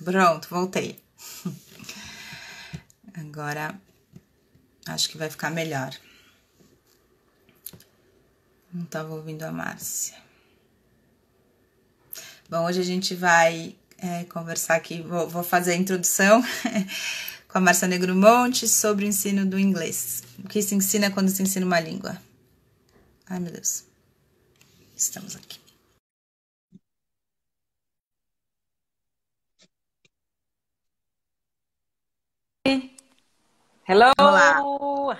Pronto, voltei. Agora acho que vai ficar melhor. Não estava ouvindo a Márcia. Bom, hoje a gente vai conversar aqui, vou fazer a introdução com a Márcia Negromonte sobre o ensino do inglês. O que se ensina quando se ensina uma língua. Ai, meu Deus. Estamos aqui. Hello! Vamos lá.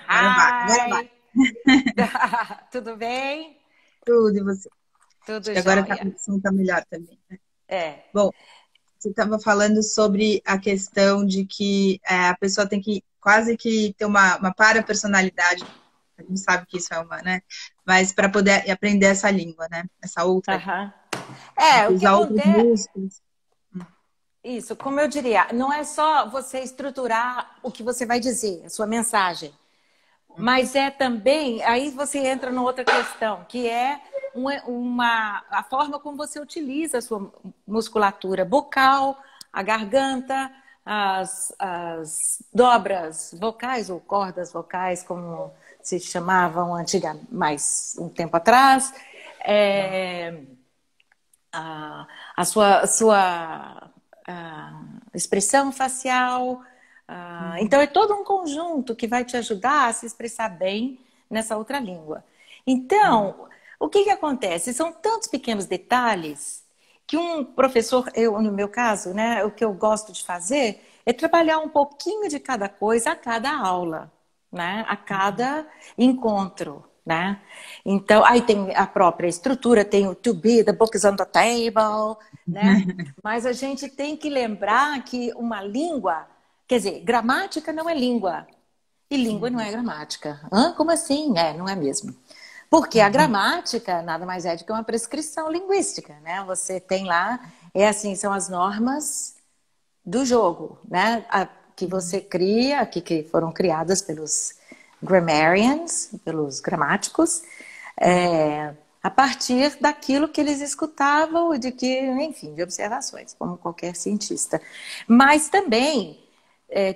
Agora vai, agora vai. Hi! Tudo bem? Tudo, e você? Acho Tudo que agora jóia. o som tá melhor também, né? É. Bom, você estava falando sobre a questão de que a pessoa tem que quase que ter uma para-personalidade, a gente sabe que isso é uma, né? Mas para poder aprender essa língua, né? Essa outra língua. Aham. Tem É, que o que usar outros acontece. músculos. Isso, como eu diria, não é só você estruturar o que você vai dizer, a sua mensagem, mas é também, aí você entra numa outra questão, que é a forma como você utiliza a sua musculatura bucal, a garganta, as dobras vocais ou cordas vocais, como se chamavam mais um tempo atrás, a sua expressão facial. Então, é todo um conjunto que vai te ajudar a se expressar bem nessa outra língua. Então, o que acontece? São tantos pequenos detalhes que um professor, no meu caso, né, o que eu gosto de fazer é trabalhar um pouquinho de cada coisa a cada aula, né, a cada encontro. Né? Então, aí tem a própria estrutura, tem o to be, the book is on the table, né? Mas a gente tem que lembrar que uma língua, quer dizer, gramática não é língua e língua não é gramática. Hã? Como assim? Não é mesmo. Porque a gramática nada mais é do que uma prescrição linguística, né? Você tem lá, são as normas do jogo, né? Que você cria, que foram criadas pelos grammarians, pelos gramáticos, a partir daquilo que eles escutavam e enfim, de observações, como qualquer cientista. Mas também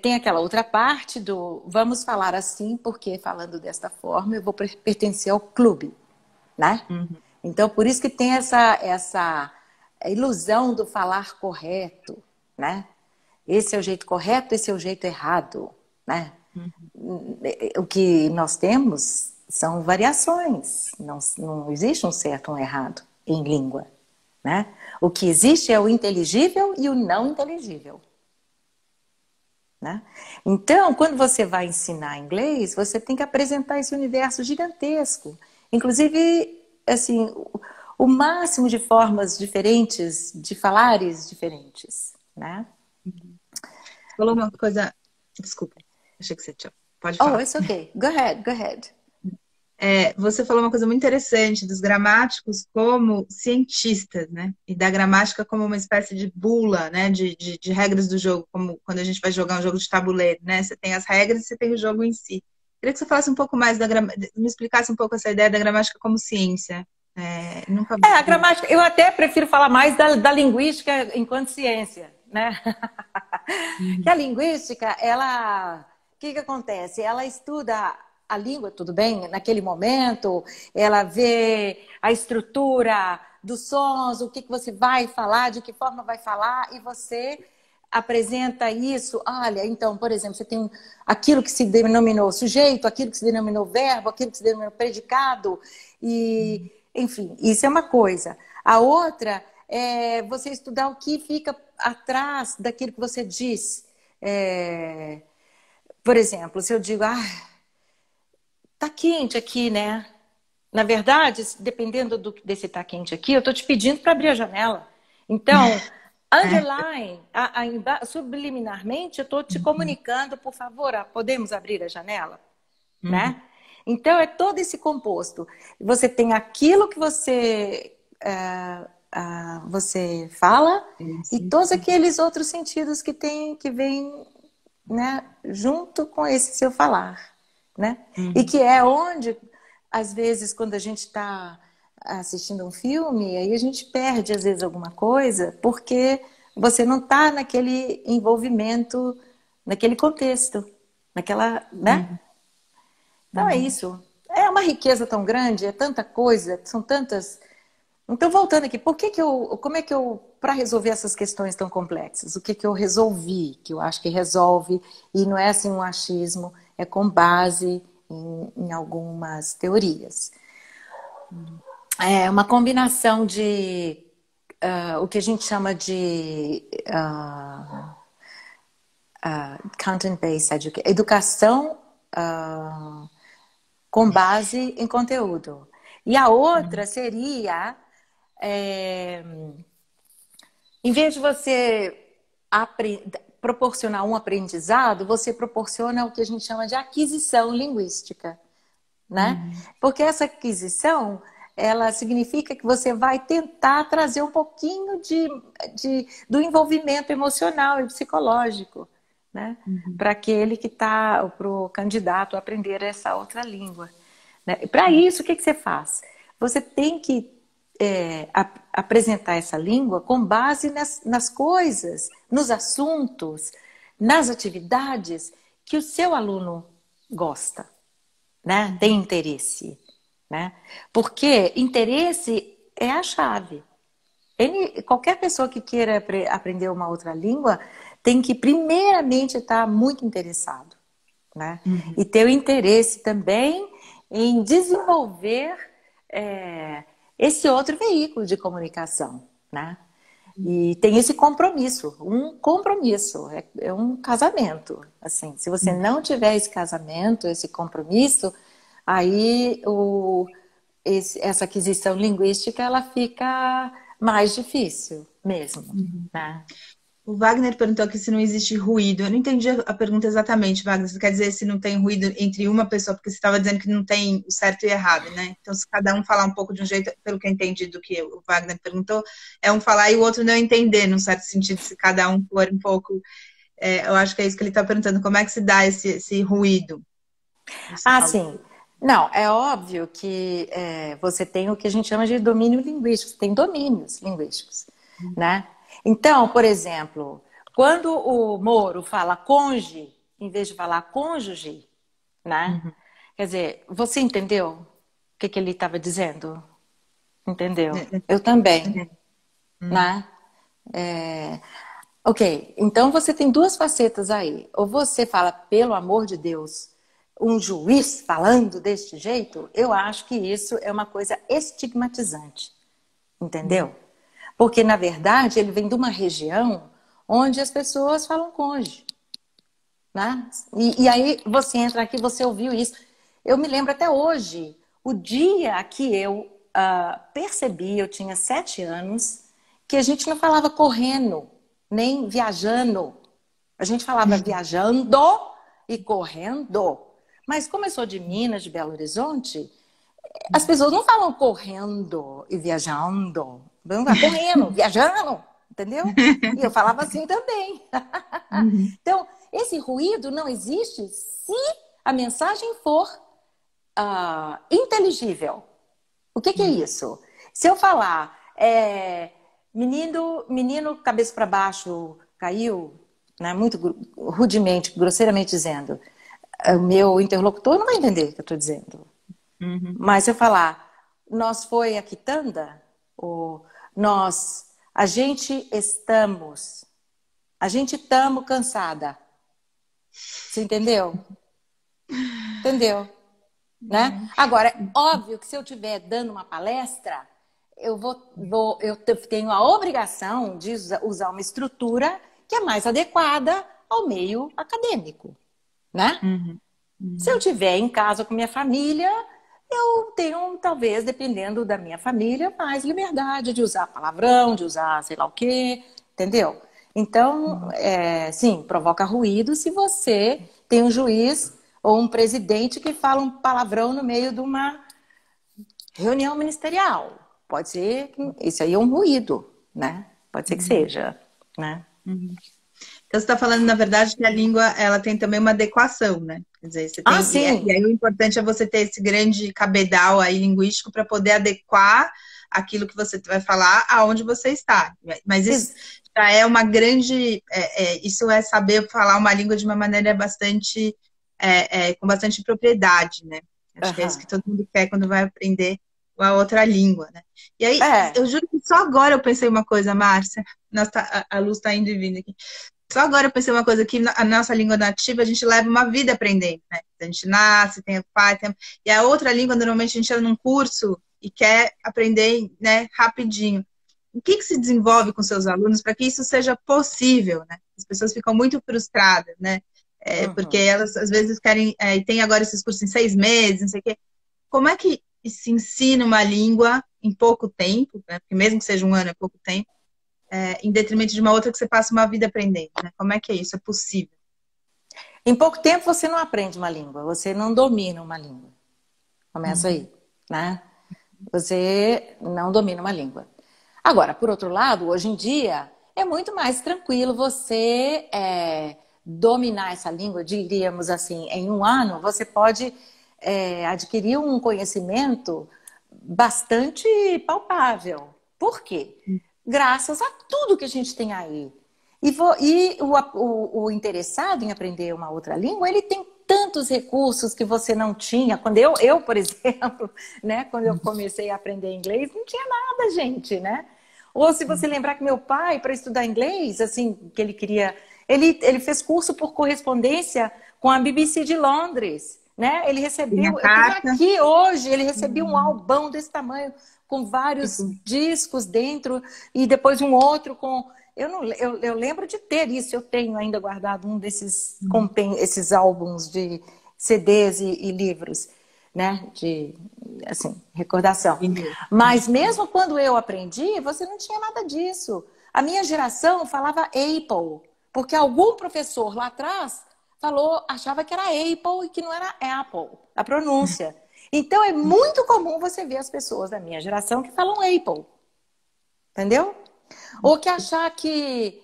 tem aquela outra parte do vamos falar assim, porque falando desta forma eu vou pertencer ao clube, né? Então, por isso que tem essa ilusão do falar correto, né? Esse é o jeito correto, esse é o jeito errado, né? O que nós temos são variações, não existe um certo ou um errado em língua, né? O que existe é o inteligível e o não inteligível, né? Então, quando você vai ensinar inglês, você tem que apresentar esse universo gigantesco, inclusive, assim, o máximo de formas diferentes, de falares diferentes, né? Você falou uma coisa. Desculpa, achei que você tinha. Pode Oh, falar. it's okay. Go ahead, go ahead. Você falou uma coisa muito interessante dos gramáticos como cientistas, né? E da gramática como uma espécie de bula, né? De regras do jogo, como quando a gente vai jogar um jogo de tabuleiro, né? Você tem as regras e você tem o jogo em si. Queria que você falasse um pouco mais me explicasse um pouco essa ideia da gramática como ciência. Nunca A vi. gramática, eu até prefiro falar mais da linguística enquanto ciência, né? Que a linguística, o que acontece? Ela estuda a língua, tudo bem, naquele momento, ela vê a estrutura dos sons, o que você vai falar, de que forma vai falar, e você apresenta isso. Olha, então, por exemplo, você tem aquilo que se denominou sujeito, aquilo que se denominou verbo, aquilo que se denominou predicado, e, enfim, isso é uma coisa. A outra é você estudar o que fica atrás daquilo que você diz. Por exemplo, se eu digo, tá quente aqui, né? Na verdade, dependendo desse tá quente aqui, eu tô te pedindo para abrir a janela. Então, É. underline, subliminarmente, eu estou te comunicando, por favor, podemos abrir a janela, Uhum. né? Então, é todo esse composto. Você tem aquilo que você fala e Isso. todos aqueles outros sentidos que vêm, né, junto com esse seu falar, né? E Uhum. que é onde, às vezes, quando a gente está assistindo um filme, aí a gente perde, às vezes, alguma coisa, porque você não está naquele envolvimento, naquele contexto, naquela, né? Uhum. Então é isso. É uma riqueza tão grande, é tanta coisa, são tantas. Então, voltando aqui, como é que eu, para resolver essas questões tão complexas, o que que eu resolvi, que eu acho que resolve, e não é assim um achismo, é com base em algumas teorias. É uma combinação de o que a gente chama de content-based education, educação com base em conteúdo. E a outra seria, em vez de você proporcionar um aprendizado, você proporciona o que a gente chama de aquisição linguística, né? Porque essa aquisição, ela significa que você vai tentar trazer um pouquinho do envolvimento emocional e psicológico, né? Para aquele que está, para o candidato a aprender essa outra língua. Né? Para isso, o que você faz? Você tem que apresentar essa língua com base nas coisas, nos assuntos, nas atividades que o seu aluno gosta, né? Tem interesse, né? Porque interesse é a chave. Qualquer pessoa que queira aprender uma outra língua tem que primeiramente estar muito interessado, né? E ter o interesse também em desenvolver esse outro veículo de comunicação, né? E tem esse compromisso, um compromisso, é um casamento. Assim, se você não tiver esse casamento, esse compromisso, aí essa aquisição linguística ela fica mais difícil mesmo, né? O Wagner perguntou aqui se não existe ruído. Eu não entendi a pergunta exatamente, Wagner. Você quer dizer se não tem ruído entre uma pessoa, porque você estava dizendo que não tem o certo e o errado, né? Então, se cada um falar um pouco de um jeito, pelo que eu entendi do que o Wagner perguntou, é um falar e o outro não entender, num certo sentido, se cada um for um pouco. Eu acho que é isso que ele está perguntando. Como é que se dá esse ruído? Sim. Não, é óbvio que você tem o que a gente chama de domínio linguístico, você tem domínios linguísticos, né? Então, por exemplo, quando o Moro fala conge, em vez de falar cônjuge, né? Quer dizer, você entendeu o que ele estava dizendo? Entendeu? Eu também, né? Ok, então você tem duas facetas aí. Ou você fala, pelo amor de Deus, um juiz falando deste jeito, eu acho que isso é uma coisa estigmatizante, entendeu? Porque, na verdade, ele vem de uma região onde as pessoas falam cônjuge, né? E aí você entra aqui, você ouviu isso. Eu me lembro até hoje, o dia que eu percebi, eu tinha 7 anos, que a gente não falava correndo, nem viajando. A gente falava viajando e correndo. Mas como eu sou de Minas, de Belo Horizonte, as pessoas não falam correndo e viajando. Vão correndo, viajando, entendeu? E eu falava assim também. Então, esse ruído não existe se a mensagem for inteligível. O que é isso? Se eu falar, menino cabeça para baixo caiu, né, muito rudemente, grosseiramente dizendo, o meu interlocutor não vai entender o que eu estou dizendo. Mas se eu falar, nós foi a quitanda, ou a gente estamos cansada. Você entendeu? Entendeu? Né? Agora, é óbvio que se eu estiver dando uma palestra, eu tenho a obrigação de usar uma estrutura que é mais adequada ao meio acadêmico, né? Se eu estiver em casa com minha família, eu tenho, talvez, dependendo da minha família, mais liberdade de usar palavrão, de usar sei lá o quê, entendeu? Então, sim, provoca ruído se você tem um juiz ou um presidente que fala um palavrão no meio de uma reunião ministerial. Pode ser que isso aí é um ruído, né? Pode ser que seja, né? Então, você está falando, na verdade, que a língua ela tem também uma adequação, né? Quer dizer, você tem, sim. E aí o importante é você ter esse grande cabedal aí linguístico para poder adequar aquilo que você vai falar aonde você está. Mas isso já é uma grande... isso é saber falar uma língua de uma maneira bastante... com bastante propriedade, né? Acho que é isso que todo mundo quer quando vai aprender uma outra língua, né? E aí, eu juro que só agora eu pensei uma coisa, Márcia. A luz está indo e vindo aqui. Só agora eu pensei uma coisa, que a nossa língua nativa, a gente leva uma vida aprendendo, né? A gente nasce, tem o pai, e a outra língua, normalmente, a gente entra num curso e quer aprender, né, rapidinho. O que se desenvolve com seus alunos para que isso seja possível, né? As pessoas ficam muito frustradas, né? Porque elas, às vezes, querem... e tem agora esses cursos em 6 meses, não sei o quê. Como é que se ensina uma língua em pouco tempo, né? Porque mesmo que seja um ano, é pouco tempo, em detrimento de uma outra que você passa uma vida aprendendo, né? Como é que é isso? É possível? Em pouco tempo você não aprende uma língua, você não domina uma língua. Começa aí, né? Você não domina uma língua. Agora, por outro lado, hoje em dia é muito mais tranquilo você dominar essa língua, diríamos assim, em um ano você pode adquirir um conhecimento bastante palpável. Por quê? Graças a tudo que a gente tem aí. E o interessado em aprender uma outra língua, ele tem tantos recursos que você não tinha. Quando eu por exemplo, né, quando eu comecei a aprender inglês, não tinha nada, gente, né? Ou se você lembrar que meu pai, para estudar inglês, assim, que ele queria... Ele fez curso por correspondência com a BBC de Londres, né? Ele recebeu... Eu tenho aqui hoje, ele recebeu um albão desse tamanho, com vários discos dentro, e depois um outro com... Eu lembro de ter isso, eu tenho ainda guardado um desses esses álbuns de CDs e livros, né? De, assim, recordação. Mas mesmo quando eu aprendi, você não tinha nada disso. A minha geração falava Apple, porque algum professor lá atrás achava que era Apple e que não era Apple, a pronúncia. Então é muito comum você ver as pessoas da minha geração que falam Apple. Entendeu? Ou que achar que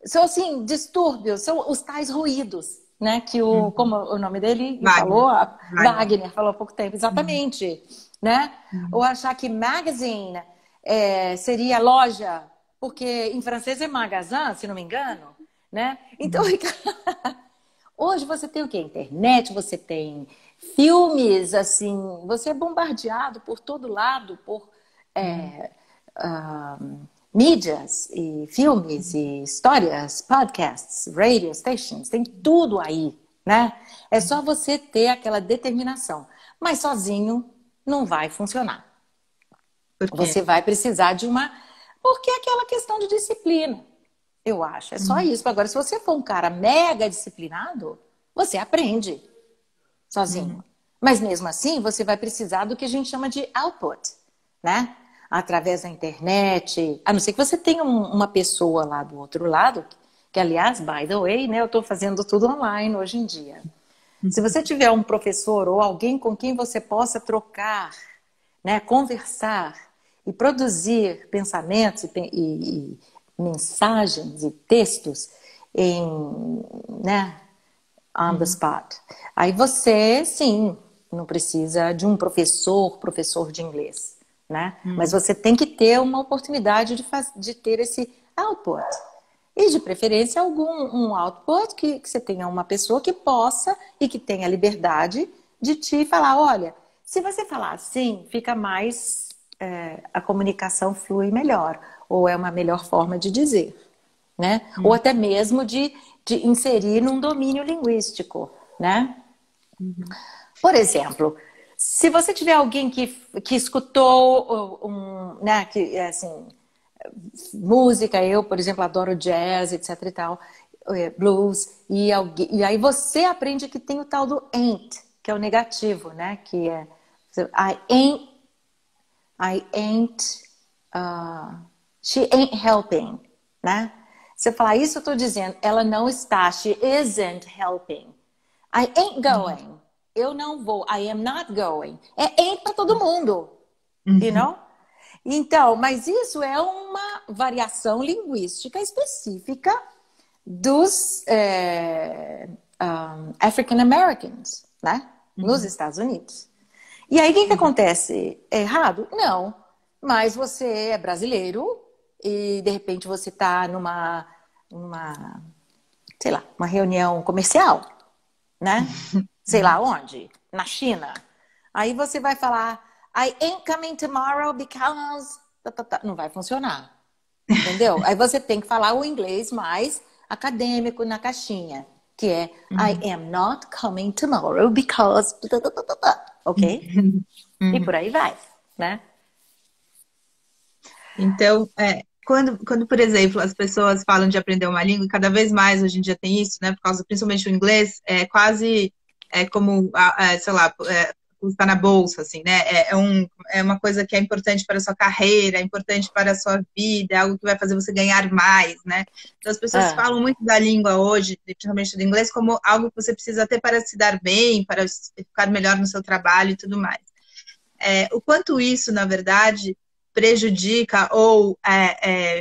são assim, distúrbios, são os tais ruídos, né? Que como o nome dele falou, Wagner falou há pouco tempo, exatamente, né? Ou achar que magazine seria loja, porque em francês é magasin, se não me engano, né? Então, hoje você tem o quê? Internet, você tem filmes, assim, você é bombardeado por todo lado, por mídias, e filmes, e histórias, podcasts, radio stations, tem tudo aí, né? É só você ter aquela determinação. Mas sozinho não vai funcionar. Por quê? Você vai precisar de uma... Porque é aquela questão de disciplina, eu acho. É só isso. Agora, se você for um cara mega disciplinado, você aprende sozinho. Mas mesmo assim, você vai precisar do que a gente chama de output, né? Através da internet, a não ser que você tenha uma pessoa lá do outro lado, que aliás, by the way, né, eu estou fazendo tudo online hoje em dia. Se você tiver um professor ou alguém com quem você possa trocar, né, conversar e produzir pensamentos e mensagens e textos né, on the spot. Aí você, sim, não precisa de um professor de inglês. Né? Mas você tem que ter uma oportunidade de ter esse output. E de preferência um output que você tenha uma pessoa que possa e que tenha liberdade de te falar, olha, se você falar assim, fica mais... a comunicação flui melhor. Ou é uma melhor forma de dizer. Né? Ou até mesmo de inserir num domínio linguístico. Né? Por exemplo... Se você tiver alguém que escutou né, assim, música, eu, por exemplo, adoro jazz, etc e tal, blues, e aí você aprende que tem o tal do ain't, que é o negativo, né? Que é she ain't helping, né? Você fala, isso eu estou dizendo, ela não está, she isn't helping. I ain't going. Eu não vou. I am not going. É para todo mundo. You know? Então, mas isso é uma variação linguística específica dos African Americans, né? Nos Estados Unidos. E aí, o que acontece? É errado? Não. Mas você é brasileiro e, de repente, você está numa, sei lá, uma reunião comercial, né? Sei lá onde? Na China. Aí você vai falar, I ain't coming tomorrow because... Não vai funcionar. Entendeu? Aí você tem que falar o inglês mais acadêmico na caixinha, que é I am not coming tomorrow because... Ok? E por aí vai, né? Então, quando, por exemplo, as pessoas falam de aprender uma língua, e cada vez mais hoje em dia tem isso, né? Por causa, principalmente o inglês, é quase como, sei lá, está na bolsa, assim, né? É uma coisa que é importante para a sua carreira, é importante para a sua vida, é algo que vai fazer você ganhar mais, né? Então, as pessoas Ah. falam muito da língua hoje, principalmente do inglês, como algo que você precisa ter para se dar bem, para ficar melhor no seu trabalho e tudo mais. O quanto isso, na verdade, prejudica ou,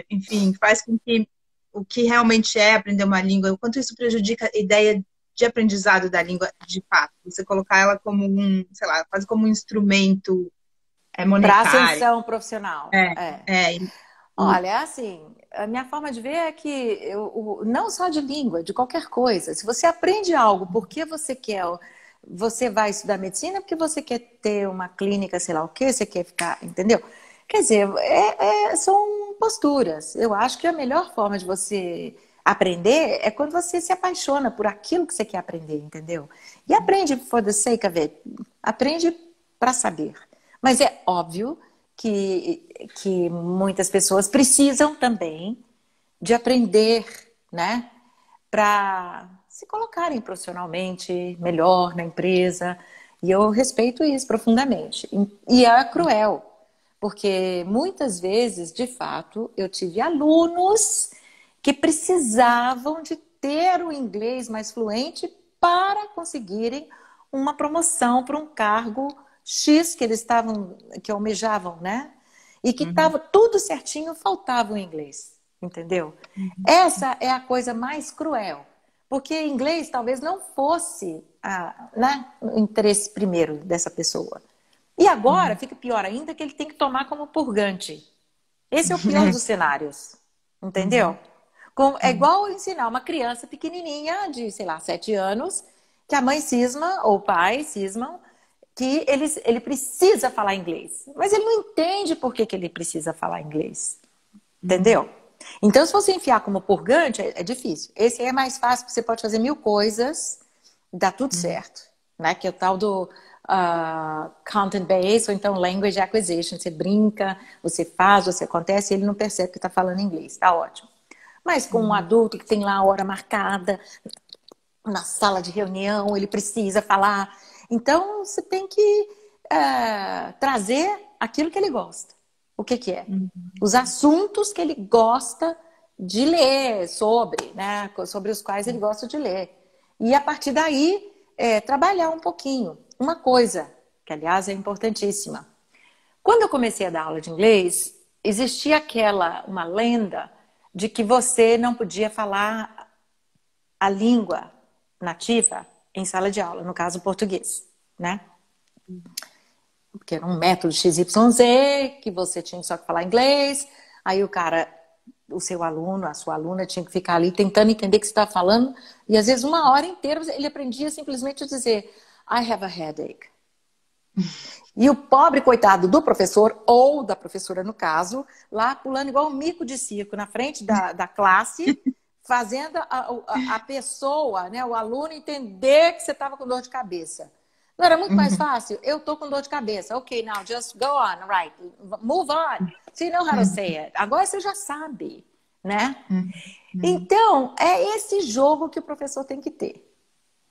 enfim, faz com que o que realmente é aprender uma língua, o quanto isso prejudica a ideia de aprendizado da língua de fato. Você colocar ela como sei lá, quase como um instrumento Para monetário. ascensão profissional. Olha, assim, a minha forma de ver é que não só de língua, de qualquer coisa. Se você aprende algo porque você vai estudar medicina porque você quer ter uma clínica, sei lá o quê, você quer ficar, entendeu? Quer dizer, são posturas. Eu acho que a melhor forma de você aprender é quando você se apaixona por aquilo que você quer aprender, entendeu? E aprende for the sake of it. Aprende para saber. Mas é óbvio que muitas pessoas precisam também de aprender, né? Para se colocarem profissionalmente melhor na empresa. E eu respeito isso profundamente. E é cruel, porque muitas vezes, de fato, eu tive alunos que precisavam de ter o inglês mais fluente para conseguirem uma promoção para um cargo X que almejavam, né? E que estava tudo certinho, faltava o inglês, entendeu? Essa é a coisa mais cruel, porque inglês talvez não fosse né, o interesse primeiro dessa pessoa. E agora fica pior ainda que ele tem que tomar como purgante. Esse é o pior dos cenários, entendeu? É igual ensinar uma criança pequenininha de, sei lá, 7 anos, que a mãe cisma ou o pai cismam que ele precisa falar inglês. Mas ele não entende por que ele precisa falar inglês. Entendeu? Então, se você enfiar como purgante, é difícil. Esse aí é mais fácil, porque você pode fazer 1000 coisas e dá tudo certo. Né? Que é o tal do content based, ou então language acquisition. Você brinca, você faz, você acontece e ele não percebe que está falando inglês. Tá ótimo. Mas com um adulto que tem lá a hora marcada, na sala de reunião, ele precisa falar. Então, você tem que trazer aquilo que ele gosta. O que é? Os assuntos que ele gosta de ler sobre, né? Sobre os quais ele gosta de ler. E, a partir daí, trabalhar um pouquinho. Uma coisa, que, aliás, é importantíssima. Quando eu comecei a dar aula de inglês, existia uma lenda de que você não podia falar a língua nativa em sala de aula, no caso, português, né? Porque era um método XYZ, que você tinha só que falar inglês, aí o seu aluno, a sua aluna tinha que ficar ali tentando entender o que você estava falando, e às vezes 1 hora inteira ele aprendia simplesmente a dizer I have a headache. E o pobre coitado do professor, ou da professora no caso, lá pulando igual um mico de circo na frente da classe, fazendo a pessoa, né, o aluno entender que você estava com dor de cabeça. Não era muito mais fácil? Eu tô com dor de cabeça. Ok, now just go on, right? Move on. So you know how to say it. Agora você já sabe, né? Então, é esse jogo que o professor tem que ter.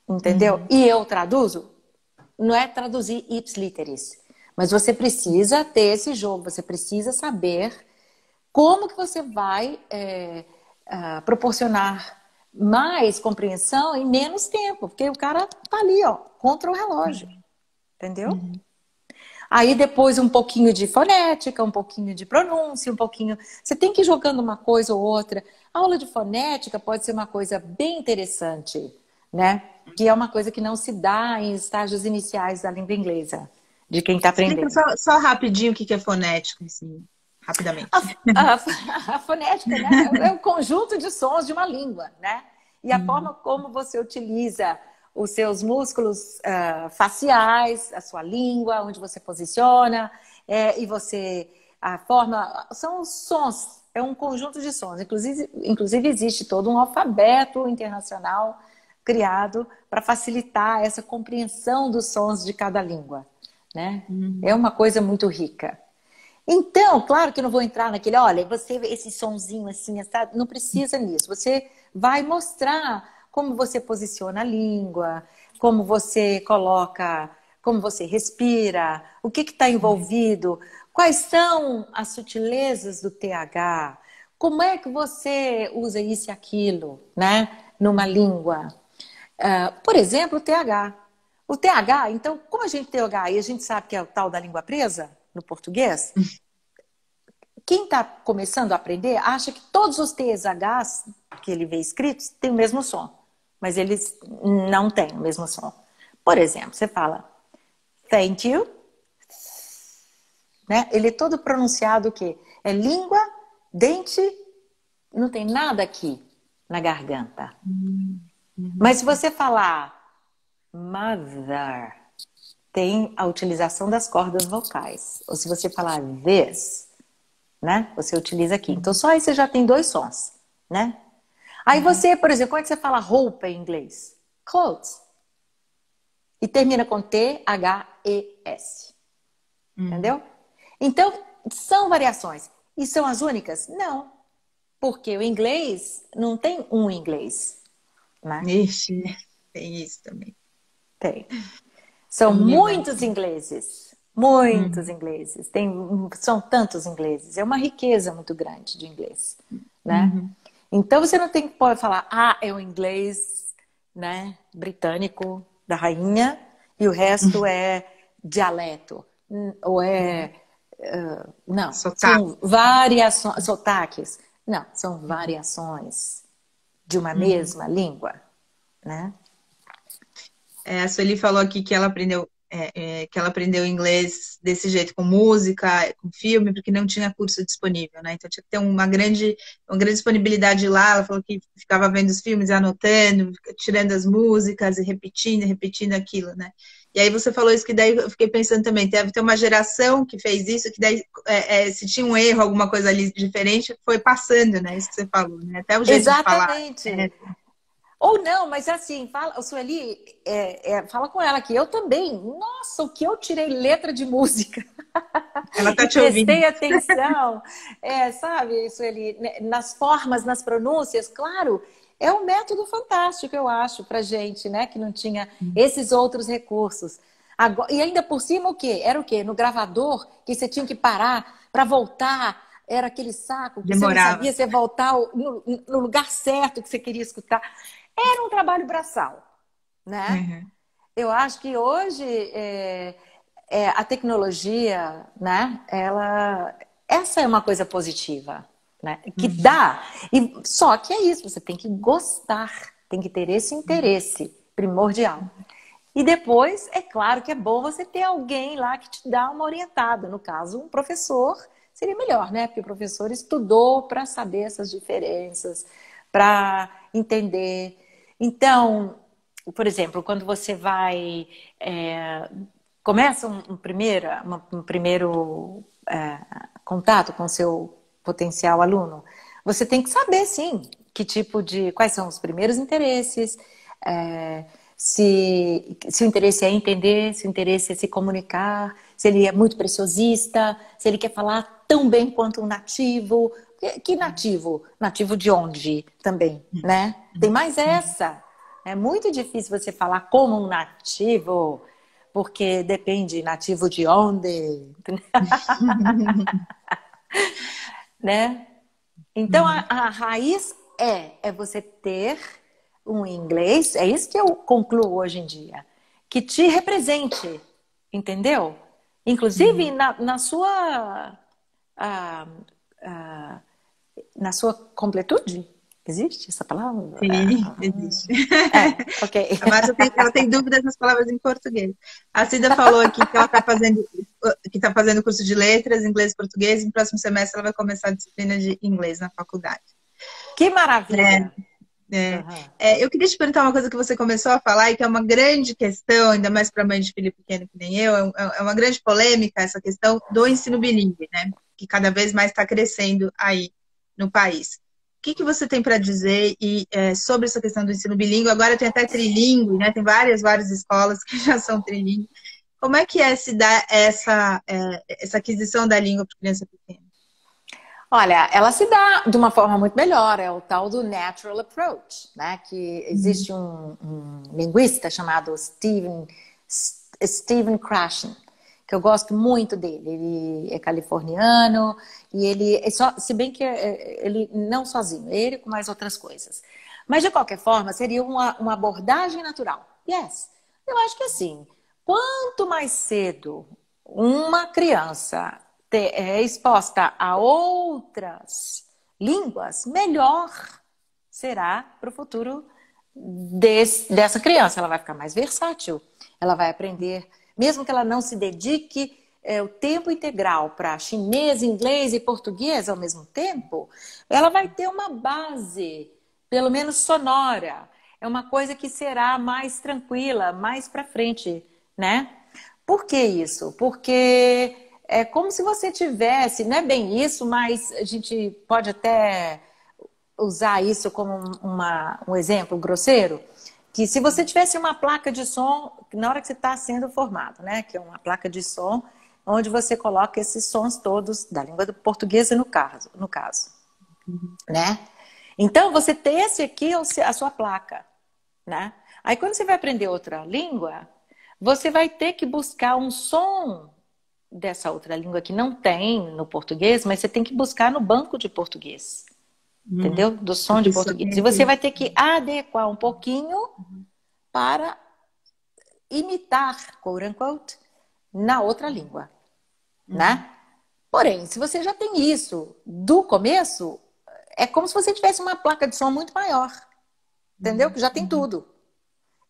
Entendeu? E eu traduzo? Não é traduzir ipsiliteris. Mas você precisa ter esse jogo. Você precisa saber como que você vai proporcionar mais compreensão em menos tempo. Porque o cara tá ali, ó, contra o relógio. Entendeu? Aí depois um pouquinho de fonética, um pouquinho de pronúncia, um pouquinho... Você tem que ir jogando uma coisa ou outra. A aula de fonética pode ser uma coisa bem interessante, né? Que é uma coisa que não se dá em estágios iniciais da língua inglesa. de quem está Explica aprendendo. só rapidinho o que é fonético, assim, rapidamente. A fonética, né, é o conjunto de sons de uma língua, né? E a forma como você utiliza os seus músculos faciais, a sua língua, onde você posiciona, e você, a forma, são os sons, é um conjunto de sons. Inclusive existe todo um alfabeto internacional criado para facilitar essa compreensão dos sons de cada língua, né? É uma coisa muito rica. Então, claro que eu não vou entrar naquele, olha, você esse sonzinho assim, não precisa nisso. Você vai mostrar como você posiciona a língua, como você coloca, como você respira, o que está envolvido, quais são as sutilezas do TH, como é que você usa isso e aquilo, né, numa língua. Por exemplo, o TH. O TH, então, como a gente tem o TH e a gente sabe que é o tal da língua presa, no português, quem está começando a aprender acha que todos os THs que ele vê escritos têm o mesmo som, mas eles não têm o mesmo som. Por exemplo, você fala thank you, né? Ele é todo pronunciado o quê? É língua, dente, não tem nada aqui na garganta. Mas se você falar mother, tem a utilização das cordas vocais. Ou se você falar this, né? Você utiliza aqui. Então, só aí você já tem dois sons, né? Aí você, por exemplo, como é que você fala roupa em inglês? Clothes. E termina com T-H-E-S. Entendeu? Então, são variações. E são as únicas? Não. Porque o inglês não tem um inglês, né? Ixi, tem isso também. Tem. São muitos ingleses. Muitos ingleses. São tantos ingleses. É uma riqueza muito grande de inglês, né? Então você não tem que pode falar, é o inglês, né, britânico da rainha e o resto é dialeto ou não, são variações, sotaques. Não, são variações de uma mesma língua, né? A Sueli falou aqui que ela aprendeu inglês desse jeito, com música, com filme, porque não tinha curso disponível, né? Então tinha que ter uma grande disponibilidade lá. Ela falou que ficava vendo os filmes, anotando, tirando as músicas e repetindo aquilo, né? E aí você falou isso, que daí eu fiquei pensando também, deve ter uma geração que fez isso, que daí se tinha um erro, alguma coisa ali diferente, foi passando, né? Isso que você falou, né? Até o jeito de falar. Exatamente. Ou não, mas assim, fala, Sueli, fala com ela que eu também. Nossa, o que eu tirei letra de música. Ela tá te ouvindo. Prestei atenção, sabe, Sueli, nas formas, nas pronúncias, claro, é um método fantástico, eu acho, pra gente, né, que não tinha esses outros recursos. Agora, e ainda por cima, o quê? Era o quê? No gravador, que você tinha que parar para voltar. Era aquele saco que Demorava. Você não sabia você voltar no lugar certo que você queria escutar. Era um trabalho braçal, né? Eu acho que hoje a tecnologia, né? Essa é uma coisa positiva, né? Que dá. Só que é isso, você tem que gostar, tem que ter esse interesse primordial. E depois, é claro que é bom você ter alguém lá que te dá uma orientada. No caso, um professor seria melhor, né? Porque o professor estudou para saber essas diferenças, para entender. Então, por exemplo, quando você vai... começa um primeiro contato com o seu potencial aluno, você tem que saber, sim, quais são os primeiros interesses, se o interesse é entender, se o interesse é se comunicar, se ele é muito preciosista, se ele quer falar tão bem quanto um nativo. Que nativo? Nativo de onde também, né? Tem mais essa. É muito difícil você falar como um nativo, porque depende nativo de onde. Né? Então, a raiz é você ter um inglês, é isso que eu concluo hoje em dia, que te represente, entendeu? Inclusive na sua completude, Existe essa palavra? Sim, existe. Ok. A Márcia ela tem dúvidas nas palavras em português. A Cida falou aqui que ela está fazendo curso de letras, inglês e português. E no próximo semestre ela vai começar a disciplina de inglês na faculdade. Que maravilha! É, Uhum. eu queria te perguntar uma coisa que você começou a falar e que é uma grande questão, ainda mais para mãe de filho pequeno que nem eu, é uma grande polêmica essa questão do ensino bilíngue, né? Que cada vez mais está crescendo aí no país. O que você tem para dizer sobre essa questão do ensino bilíngue? Agora tem até trilíngue, né? Tem várias escolas que já são trilíngue. Como é que se dá essa aquisição da língua para criança pequena? Olha, ela se dá de uma forma muito melhor, é o tal do natural approach, né? Que existe um linguista chamado Stephen Krashen, que eu gosto muito dele. Ele é californiano e se bem que ele não sozinho, ele com mais outras coisas. Mas de qualquer forma, seria uma abordagem natural. Yes, eu acho que assim, quanto mais cedo uma criança é exposta a outras línguas, melhor será para o futuro dessa criança. Ela vai ficar mais versátil, ela vai aprender, mesmo que ela não se dedique o tempo integral para chinês, inglês e português ao mesmo tempo, ela vai ter uma base, pelo menos sonora. É uma coisa que será mais tranquila, mais para frente, né? Por que isso? Porque é como se você tivesse, não é bem isso, mas a gente pode até usar isso como um exemplo grosseiro, que se você tivesse uma placa de som, na hora que você está sendo formado, né? Que é uma placa de som, onde você coloca esses sons todos da língua do português no caso, né? Então, você tem esse aqui, a sua placa, né? Aí, quando você vai aprender outra língua, você vai ter que buscar um som dessa outra língua que não tem no português, mas você tem que buscar no banco de português, entendeu? Do som de português. E você vai ter que adequar um pouquinho para imitar, quote unquote, na outra língua, né? Porém, se você já tem isso do começo, é como se você tivesse uma placa de som muito maior, entendeu? Que já tem tudo.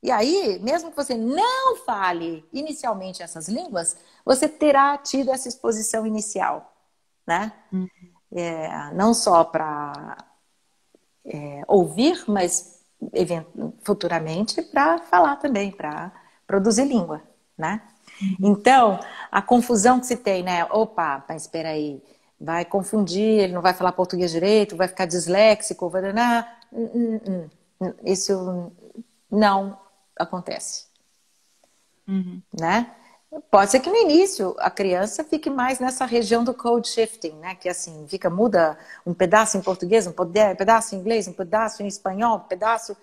E aí, mesmo que você não fale inicialmente essas línguas, você terá tido essa exposição inicial, né? Não só para ouvir, mas futuramente para falar também, para produzir língua, né? Então, a confusão que se tem, né? Opa, mas espera aí, vai confundir, ele não vai falar português direito, vai ficar disléxico, vai... Isso não acontece, né? Pode ser que no início a criança fique mais nessa região do code shifting, né? Que assim, muda um pedaço em português, um pedaço em inglês, um pedaço em espanhol, um pedaço...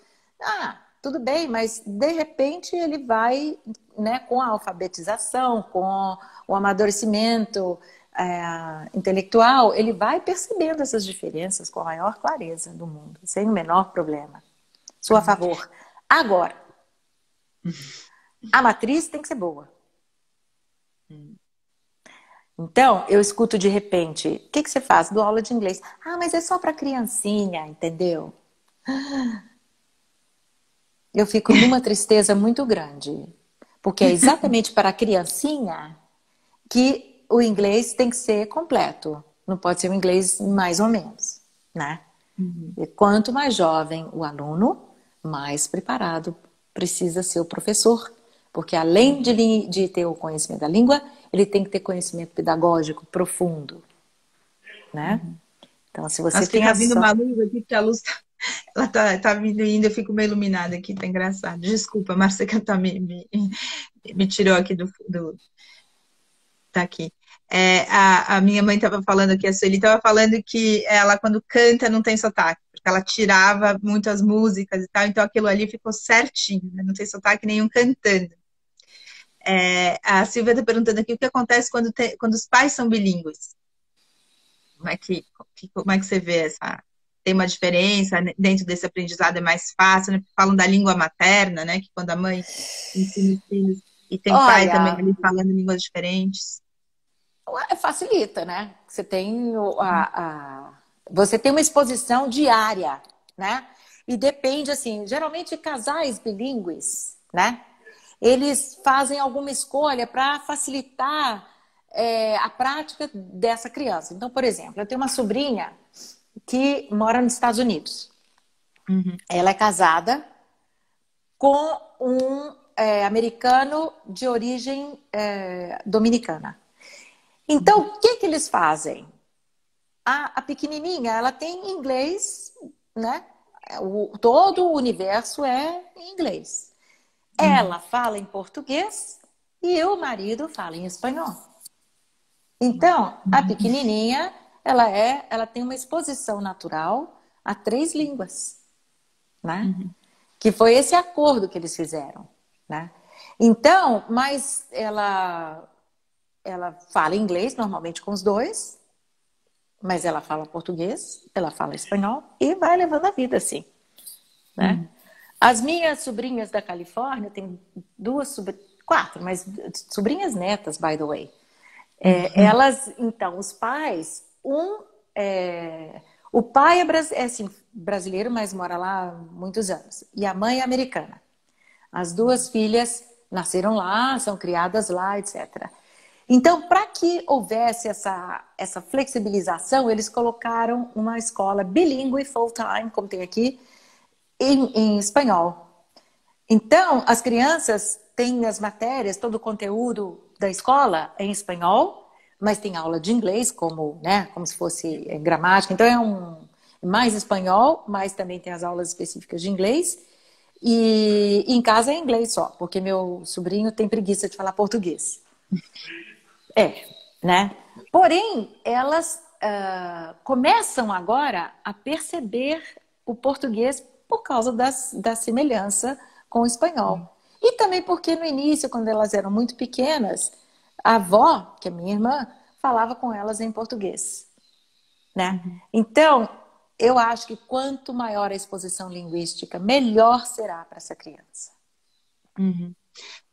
tudo bem, mas de repente ele vai, né, com a alfabetização, com o amadurecimento intelectual, ele vai percebendo essas diferenças com a maior clareza do mundo, sem o menor problema. Sou a favor. Agora, a matriz tem que ser boa. Então, eu escuto de repente, o que você faz? Dou aula de inglês. Mas é só para criancinha, entendeu? Eu fico numa tristeza muito grande. Porque é exatamente para a criancinha que o inglês tem que ser completo. Não pode ser um inglês mais ou menos, né? E quanto mais jovem o aluno, mais preparado precisa ser o professor. Porque além de ter o conhecimento da língua, ele tem que ter conhecimento pedagógico profundo, né? Então, se você tem fica vindo uma luz aqui, porque a luz tá vindo e indo, eu fico meio iluminada aqui, tá engraçado. Desculpa, Márcia, que me tirou aqui tá aqui. A minha mãe estava falando aqui, a Sueli estava falando que ela, quando canta, não tem sotaque, porque ela tirava muitas músicas e tal, então aquilo ali ficou certinho, né? Não tem sotaque nenhum cantando. A Silvia está perguntando aqui o que acontece quando os pais são bilíngues. Como é que você vê tem uma diferença dentro desse aprendizado, é mais fácil, né? Falam da língua materna, né? Que quando a mãe ensina os filhos e tem pai também ali falando línguas diferentes. Facilita, né? Você tem você tem uma exposição diária, né? E depende, assim, geralmente casais bilíngues, né? Eles fazem alguma escolha para facilitar a prática dessa criança. Então, por exemplo, eu tenho uma sobrinha que mora nos Estados Unidos. Uhum. Ela é casada com um americano de origem dominicana. Então, o que que eles fazem? A pequenininha, ela tem inglês, né? Todo o universo é em inglês. Ela fala em português e o marido fala em espanhol. Então, a pequenininha, ela tem uma exposição natural a 3 línguas, né? Que foi esse acordo que eles fizeram, né? Então, mas ela fala inglês normalmente com os dois, mas ela fala português, ela fala espanhol e vai levando a vida assim, né? As minhas sobrinhas da Califórnia, tem 4, mas sobrinhas netas, by the way. Elas, então, os pais, o pai é assim, brasileiro, mas mora lá há muitos anos, e a mãe é americana. As 2 filhas nasceram lá, são criadas lá, etc. Então, para que houvesse essa flexibilização, eles colocaram uma escola bilíngue full-time, como tem aqui, em espanhol. Então, as crianças têm as matérias, todo o conteúdo da escola é em espanhol, mas tem aula de inglês, como se fosse gramática. Então, mais espanhol, mas também tem as aulas específicas de inglês. E em casa é inglês só, porque meu sobrinho tem preguiça de falar português. Né? Porém, elas começam agora a perceber o português por causa da semelhança com o espanhol. E também porque no início, quando elas eram muito pequenas, a avó, que é minha irmã, falava com elas em português, né? Então, eu acho que quanto maior a exposição linguística, melhor será para essa criança.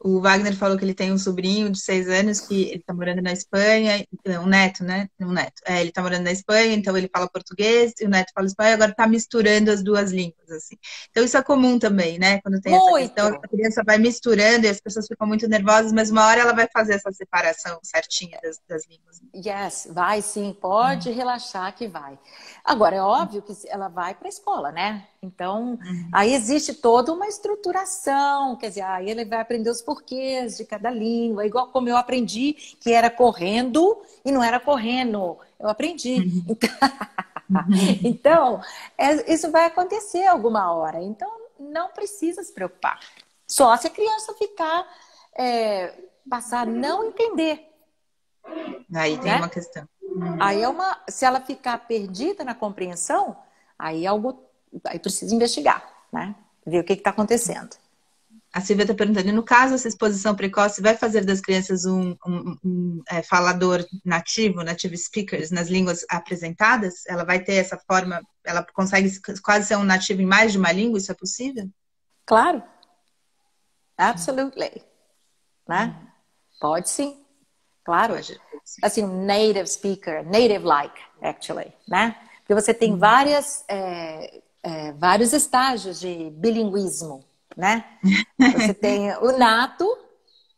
O Wagner falou que ele tem um sobrinho de 6 anos que ele tá morando na Espanha, um neto, né? Um neto. Ele tá morando na Espanha, então ele fala português e o neto fala espanhol, agora tá misturando as 2 línguas, assim. Então isso é comum também, né? Quando tem essa questão, a criança vai misturando e as pessoas ficam muito nervosas, mas uma hora ela vai fazer essa separação certinha das línguas. Yes, vai sim, pode relaxar que vai. Agora, é óbvio que ela vai para a escola, né? Então, aí existe toda uma estruturação, quer dizer, aí ele vai aprender os porquês de cada língua, igual como eu aprendi que era correndo e não era correndo. Eu aprendi. Então, isso vai acontecer alguma hora. Então, não precisa se preocupar. Só se a criança passar a não entender. Aí tem uma questão. Aí se ela ficar perdida na compreensão, aí precisa investigar, né? Ver o que está acontecendo. A Silvia está perguntando, e no caso, essa exposição precoce vai fazer das crianças um falador native speakers nas línguas apresentadas? Ela vai ter essa forma, ela consegue quase ser um nativo em mais de uma língua? Isso é possível? Claro. Absolutely. Né? Pode sim. Claro. Assim, um native speaker, native-like, actually, né? Porque você tem vários estágios de bilinguismo, né? Você tem o nato,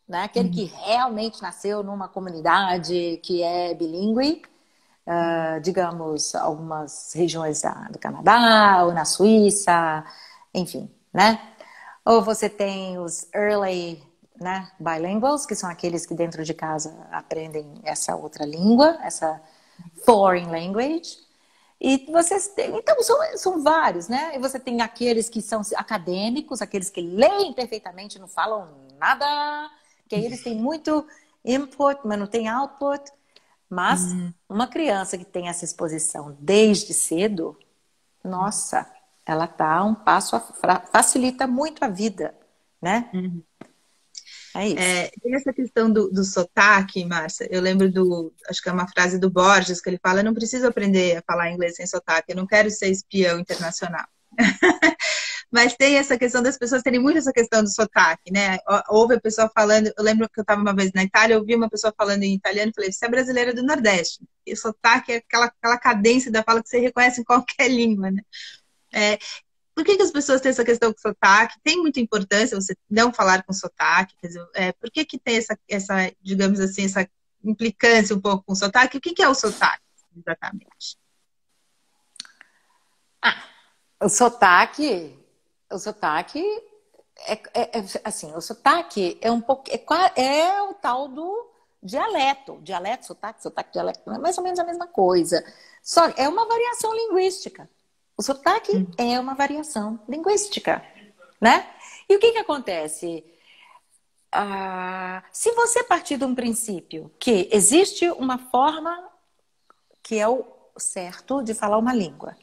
né? Aquele que realmente nasceu numa comunidade que é bilíngue, digamos, algumas regiões do Canadá ou na Suíça, enfim, né? Ou você tem os early, né, bilinguals, que são aqueles que dentro de casa aprendem essa outra língua, essa foreign language. E vocês têm, então são vários, né? E você tem aqueles que são acadêmicos, aqueles que leem perfeitamente, não falam nada, que aí eles têm muito input, mas não tem output. Mas uma criança que tem essa exposição desde cedo, nossa, ela tá um passo, facilita muito a vida, né? É isso. Tem essa questão do sotaque, Márcia. Eu lembro acho que é uma frase do Borges, que ele fala, eu não preciso aprender a falar inglês sem sotaque, eu não quero ser espião internacional. Mas tem essa questão das pessoas terem muito essa questão do sotaque, né? Ouve a pessoa falando, eu lembro que eu estava uma vez na Itália, eu ouvi uma pessoa falando em italiano e falei, você é brasileira do Nordeste. E o sotaque é aquela cadência da fala que você reconhece em qualquer língua, né? É, por que que as pessoas têm essa questão com sotaque? Tem muita importância você não falar com sotaque? Quer dizer, por que que tem digamos assim, essa implicância um pouco com sotaque? O que que é o sotaque, exatamente? Ah, o sotaque assim, o sotaque é um pouco, é o tal do dialeto. Dialeto, sotaque, sotaque, dialeto, é mais ou menos a mesma coisa. Só é uma variação linguística. O sotaque Hum, é uma variação linguística, né? E o que que acontece? Se você partir de um princípio que existe uma forma que é o certo de falar uma língua,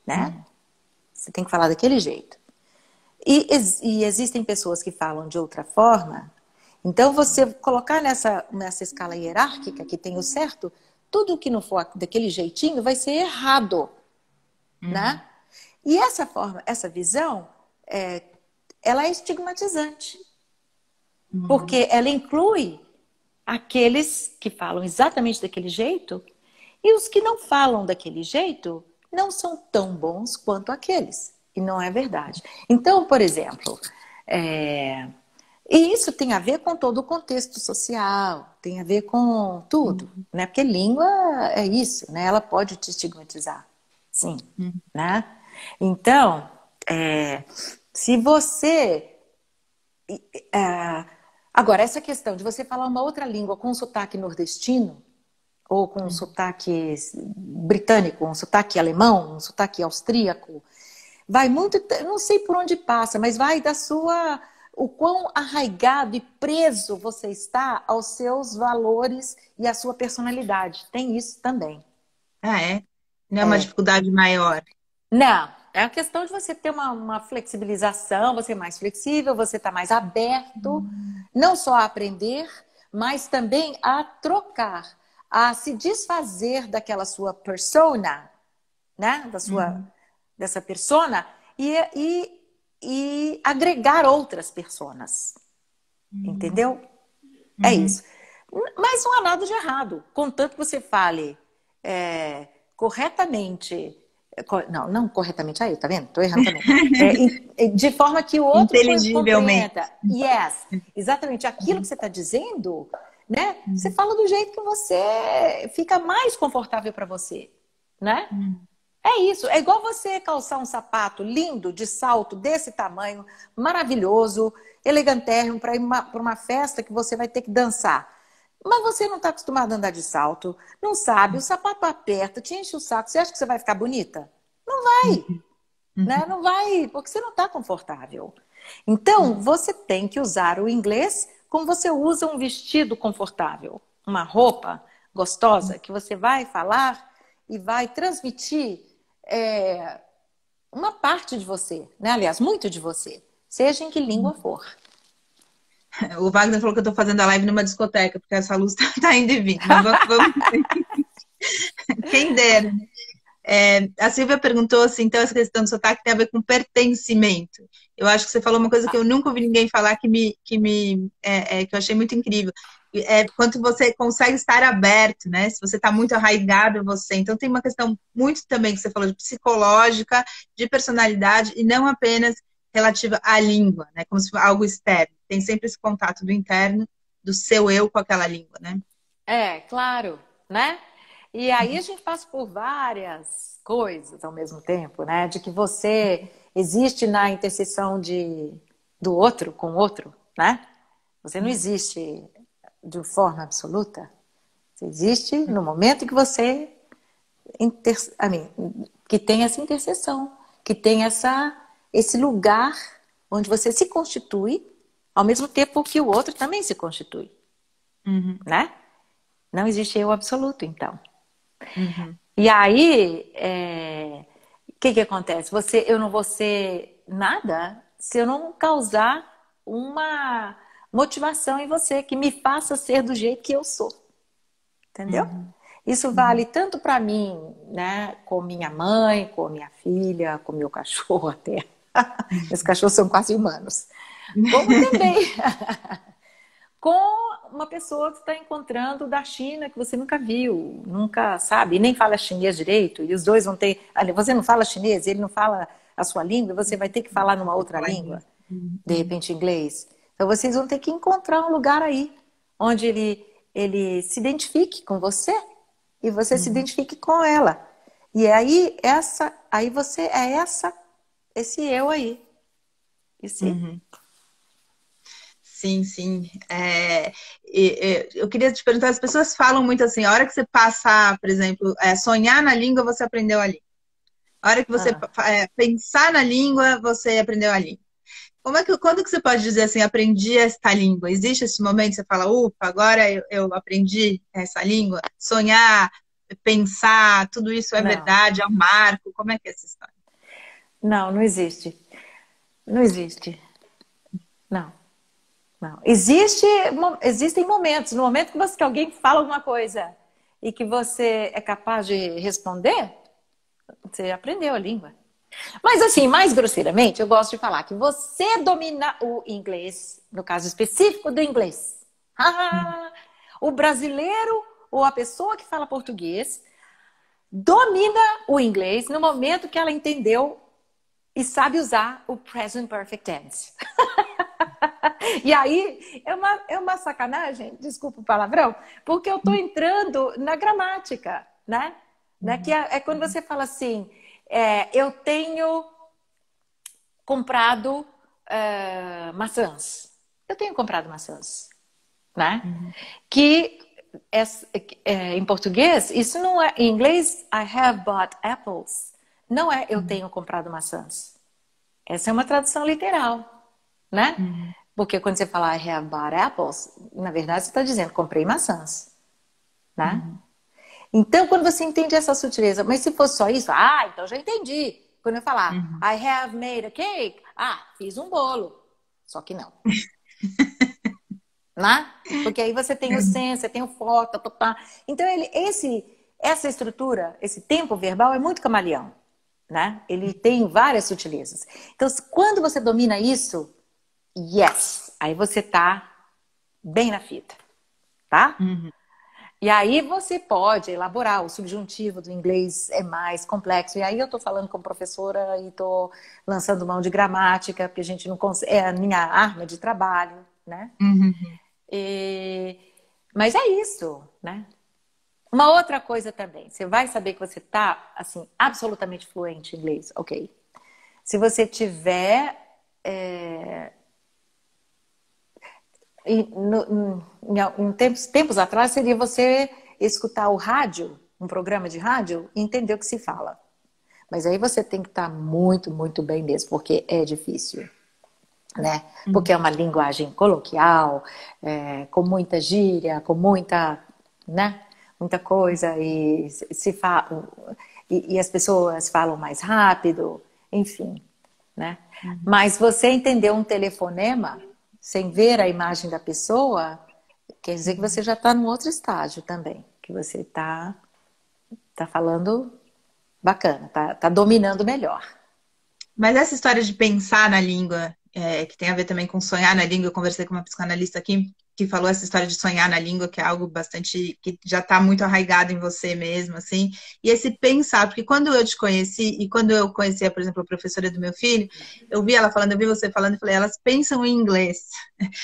né? hum, Você tem que falar daquele jeito. E existem pessoas que falam de outra forma. Então, você colocar nessa escala hierárquica que tem o certo, tudo que não for daquele jeitinho vai ser errado, uhum, né? E essa visão, ela é estigmatizante, uhum, porque ela inclui aqueles que falam exatamente daquele jeito e os que não falam daquele jeito não são tão bons quanto aqueles. E não é verdade. Então, por exemplo, é, e isso tem a ver com todo o contexto social, tem a ver com tudo, uhum, né? Porque língua é isso, né? Ela pode te estigmatizar, sim, uhum, né? Então, se você agora, essa questão de você falar uma outra língua com um sotaque nordestino, ou com um uhum. sotaque britânico, um sotaque alemão, um sotaque austríaco, vai muito, não sei por onde passa, mas vai o quão arraigado e preso você está aos seus valores e à sua personalidade. Tem isso também. Ah, é? Não é uma É. dificuldade maior? Não, é a questão de você ter uma flexibilização, você é mais flexível, você está mais aberto, Hum, não só a aprender, mas também a trocar, a se desfazer daquela sua persona, né? uhum, Dessa persona e agregar outras personas, uhum, entendeu? É uhum. isso. Mas não há nada de errado, contanto que você fale corretamente. Não, não corretamente. Aí, tá vendo? Tô errando também. De forma que o outro Inteligivelmente. compreenda. Yes, exatamente aquilo que você está dizendo, né? Você fala do jeito que você fica mais confortável para você, né? Uhum. É isso, é igual você calçar um sapato lindo, de salto desse tamanho, maravilhoso, elegantérrimo, para ir para uma festa que você vai ter que dançar. Mas você não está acostumado a andar de salto, não sabe, o sapato aperta, te enche o saco, você acha que você vai ficar bonita? Não vai, Uhum. né? Uhum. Não vai, porque você não está confortável. Então, você tem que usar o inglês como você usa um vestido confortável, uma roupa gostosa, que você vai falar e vai transmitir é, uma parte de você, né? Aliás, muito de você, seja em que língua for. O Wagner falou que eu estou fazendo a live numa discoteca, porque essa luz tá indo e vindo. Mas vamos, quem dera. A Silvia perguntou assim, então essa questão do sotaque tem a ver com pertencimento. Eu acho que você falou uma coisa que eu nunca ouvi ninguém falar que eu achei muito incrível. Quanto você consegue estar aberto, né? Se você está muito arraigado em você. Então tem uma questão muito também que você falou de psicológica, de personalidade e não apenas relativa à língua, né? Como se fosse algo externo. Tem sempre esse contato do interno, do seu eu com aquela língua, né? Claro, né? E aí a gente passa por várias coisas ao mesmo tempo, né? De que você existe na interseção do outro com o outro, né? Você não existe de forma absoluta. Você existe no momento em que você que tem essa interseção, que tem esse lugar onde você se constitui, ao mesmo tempo que o outro também se constitui, Uhum, né? Não existe eu absoluto, então. uhum, E aí, o que acontece? Eu não vou ser nada se eu não causar uma motivação em você que me faça ser do jeito que eu sou, entendeu? uhum, Isso vale uhum. tanto para mim, né, com minha mãe, com minha filha, com meu cachorro até. Meus cachorros são quase humanos. Como também com uma pessoa que você está encontrando da China que você nunca viu, nunca sabe, e nem fala chinês direito, e os dois vão ter. Você não fala chinês, ele não fala a sua língua, você vai ter que falar numa outra Falar língua, inglês. de repente inglês. Então vocês vão ter que encontrar um lugar aí onde ele se identifique com você e você se identifique com ela. E aí você é esse eu aí. E sim. Sim, sim. Eu queria te perguntar, as pessoas falam muito assim, a hora que você passa, por exemplo, sonhar na língua, você aprendeu a língua. A hora que você pensar na língua, você aprendeu a língua. Quando que você pode dizer assim, aprendi esta língua? Existe esse momento que você fala, ufa, agora eu aprendi essa língua? Sonhar, pensar, tudo isso é Não, verdade, é um marco? Como é que é essa história? não existe. Não existe. Não. Não. Existem momentos. No momento que alguém fala alguma coisa e que você é capaz de responder, você aprendeu a língua. Mas assim, mais grosseiramente, eu gosto de falar que você domina o inglês, no caso específico do inglês. O brasileiro ou a pessoa que fala português domina o inglês no momento que ela entendeu e sabe usar o present perfect tense. E aí, é uma sacanagem, desculpa o palavrão, porque eu estou entrando na gramática, né? Que é quando você fala assim, eu tenho comprado maçãs. Eu tenho comprado maçãs, né? Que em português, isso não é... Em inglês, I have bought apples. Não é eu tenho comprado maçãs. Essa é uma tradução literal, né? Porque quando você fala I have bought apples, na verdade você está dizendo comprei maçãs, né? Então, quando você entende essa sutileza, mas se fosse só isso, então já entendi. Quando eu falar I have made a cake, fiz um bolo. Só que não. Né? Porque aí você tem o senso, você tem o foco, Então, essa estrutura, esse tempo verbal é muito camaleão, né? Ele tem várias sutilezas. Então, quando você domina isso, aí você tá bem na fita, tá? E aí você pode elaborar. O subjuntivo do inglês é mais complexo. E aí eu tô falando como professora e tô lançando mão de gramática, porque a gente não consegue, é a minha arma de trabalho, né? Mas é isso, né? Uma outra coisa também, você vai saber que você tá, assim, absolutamente fluente em inglês, ok? Se você tiver... Em tempos atrás seria você escutar o rádio, um programa de rádio, e entender o que se fala. Mas aí você tem que estar muito, muito bem mesmo, porque é difícil, né? Porque é uma linguagem coloquial, com muita gíria, com muita, né? Muita coisa, e e as pessoas falam mais rápido, enfim, né? Mas você entender um telefonema sem ver a imagem da pessoa, quer dizer que você já está num outro estágio também, que você tá falando bacana, tá dominando melhor. Mas essa história de pensar na língua, que tem a ver também com sonhar na língua, eu conversei com uma psicanalista aqui que falou essa história de sonhar na língua, que é algo bastante, que já está muito arraigado em você mesmo, assim, e esse pensar, porque quando eu te conheci, e quando eu conhecia, por exemplo, a professora do meu filho, eu vi ela falando, eu vi você falando, e falei, elas pensam em inglês,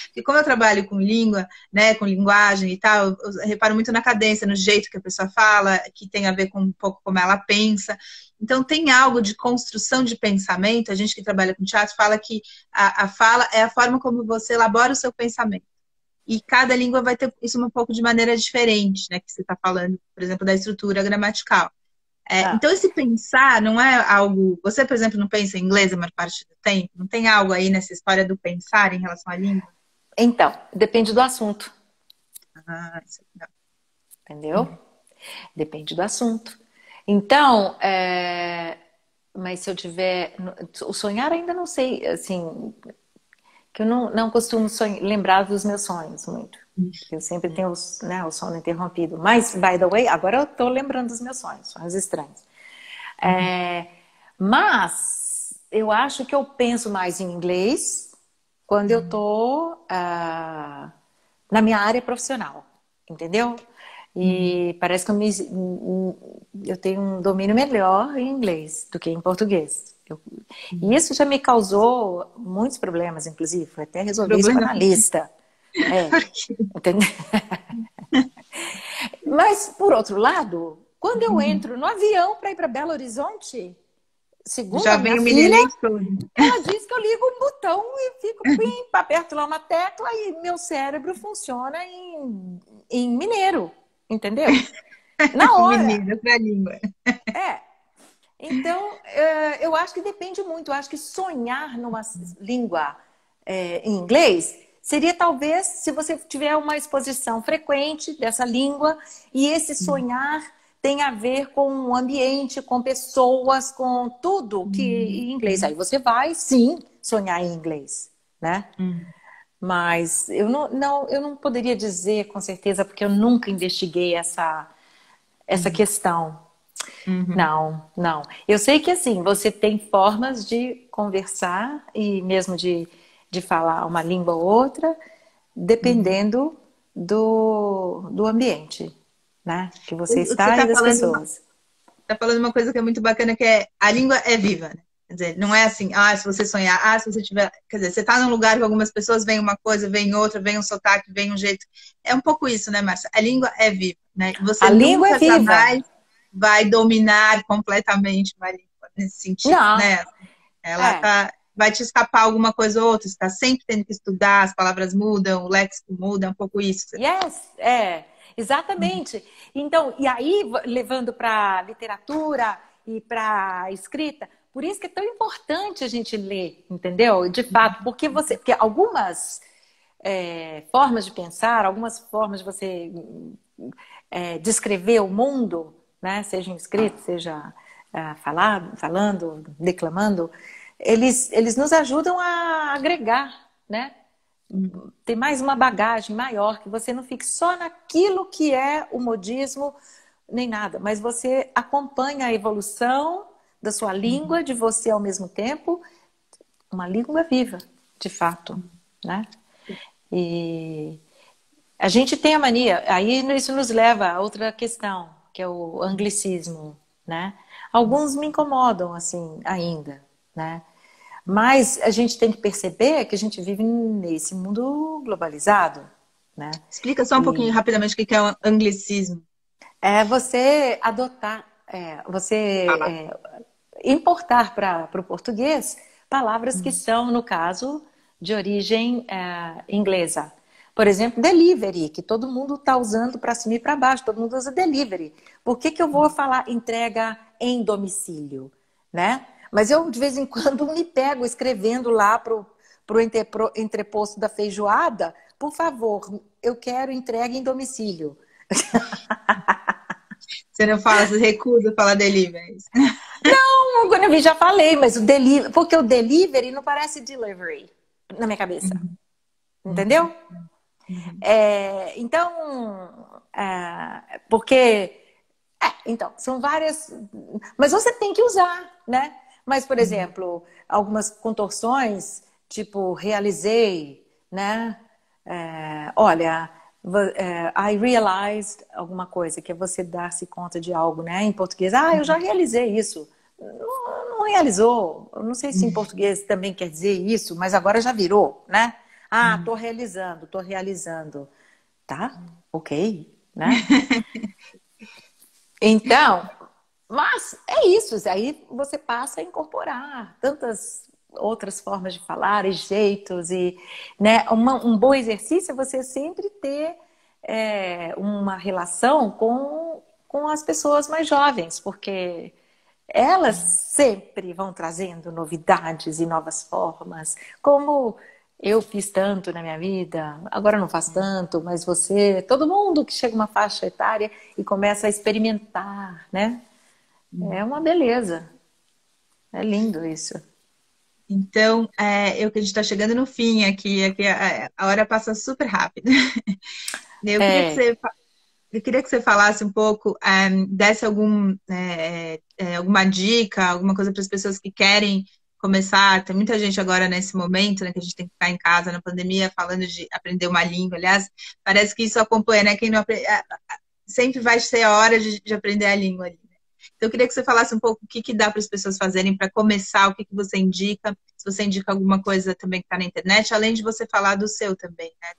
porque como eu trabalho com língua, né, com linguagem e tal, eu reparo muito na cadência, no jeito que a pessoa fala, que tem a ver com um pouco como ela pensa. Então, tem algo de construção de pensamento. A gente que trabalha com teatro fala que a fala é a forma como você elabora o seu pensamento. E cada língua vai ter isso um pouco de maneira diferente, né? Que você está falando, por exemplo, da estrutura gramatical. Então, esse pensar não é algo... Você, por exemplo, não pensa em inglês a maior parte do tempo? Não tem algo aí nessa história do pensar em relação à língua? Então, depende do assunto. Isso é legal. Entendeu? Depende do assunto. Então, mas se eu tiver... O sonhar ainda não sei, assim... Que eu não costumo lembrar dos meus sonhos muito. Eu sempre tenho o sono interrompido. Mas, by the way, agora eu estou lembrando dos meus sonhos estranhos. Mas eu acho que eu penso mais em inglês quando eu estou na minha área profissional, entendeu? E parece que eu tenho um domínio melhor em inglês do que em português. E isso já me causou muitos problemas, inclusive. Fui até resolver isso com a Problema. analista. Entendeu? Mas, por outro lado, quando eu entro no avião para ir para Belo Horizonte, segundo Já a vem minha o filha, mineirês todo. ela diz que eu ligo um botão e fico pim, aperto lá uma tecla e meu cérebro funciona em mineiro, entendeu? Na hora. Mineiro pra língua. É. Então, eu acho que depende muito. Eu acho que sonhar numa língua em inglês seria talvez se você tiver uma exposição frequente dessa língua e esse sonhar tem a ver com o ambiente, com pessoas, com tudo que em inglês. Aí você vai, sim, sonhar em inglês, né? Mas eu não poderia dizer com certeza, porque eu nunca investiguei essa questão. Não. Eu sei que assim, você tem formas de conversar e mesmo de falar uma língua ou outra, dependendo do ambiente, né? Que você O que você está e das pessoas. tá falando uma coisa que é muito bacana, que é a língua é viva, né? Quer dizer, não é assim, se você sonhar, se você tiver. Quer dizer, você tá num lugar que algumas pessoas veem uma coisa, veem outra, vem um sotaque, vem um jeito. É um pouco isso, né, Márcia? A língua é viva, né? Você A língua é nunca, viva. jamais vai dominar completamente uma língua nesse sentido, Não, né? Ela é. vai te escapar alguma coisa ou outra, você está sempre tendo que estudar, as palavras mudam, o léxico muda, é um pouco isso. Yes, exatamente. Então, e aí, levando para literatura e para escrita, por isso que é tão importante a gente ler, entendeu? De fato, porque algumas formas de pensar, algumas formas de você descrever o mundo, né? Seja em escrito, seja falando, declamando, eles nos ajudam a agregar, né? Ter mais uma bagagem maior, que você não fique só naquilo que é o modismo, nem nada, mas você acompanha a evolução da sua língua, de você ao mesmo tempo, uma língua viva, de fato, né? E a gente tem a mania, aí isso nos leva a outra questão, que é o anglicismo, né? Alguns me incomodam, assim, ainda, né? Mas a gente tem que perceber que a gente vive nesse mundo globalizado, né? Explica só um pouquinho E rapidamente o que é o anglicismo. é você adotar, você Fala. importar para o português palavras que são, no caso, de origem inglesa. Por exemplo, delivery, que todo mundo está usando para cima e para baixo, todo mundo usa delivery. Por que eu vou falar entrega em domicílio, né? Mas eu, de vez em quando, me pego escrevendo lá para o entreposto da feijoada, por favor, eu quero entrega em domicílio. Você não fala, você recusa falar delivery. Não, Guanabara, já falei, mas o delivery, porque o delivery não parece delivery na minha cabeça. Entendeu? Então, porque então, são várias. Mas você tem que usar, né? Mas, por exemplo, algumas contorções, tipo, realizei, né? Olha, I realized alguma coisa, que é você dar-se conta de algo, né? Em português, eu já realizei isso. Não realizou. Eu não sei se em português também quer dizer isso, mas agora já virou, né? Tô realizando. Tá? Ok, né? Então, mas é isso, aí você passa a incorporar tantas outras formas de falar e jeitos e, né, um bom exercício é você sempre ter uma relação com as pessoas mais jovens, porque elas sempre vão trazendo novidades e novas formas, como eu fiz tanto na minha vida, agora não faço tanto, mas todo mundo que chega a uma faixa etária e começa a experimentar, né? É uma beleza. É lindo isso. Então, que a gente está chegando no fim aqui a hora passa super rápido. Eu queria que você falasse um pouco, desse alguma dica, alguma coisa para as pessoas que querem começar, tem muita gente agora nesse momento, né, que a gente tem que ficar em casa na pandemia, falando de aprender uma língua. Aliás, parece que isso acompanha, né? Quem não aprende, sempre vai ser a hora de aprender a língua ali, né? Então, eu queria que você falasse um pouco o que que dá para as pessoas fazerem para começar, o que que você indica, se você indica alguma coisa também que está na internet, além de você falar do seu também, né?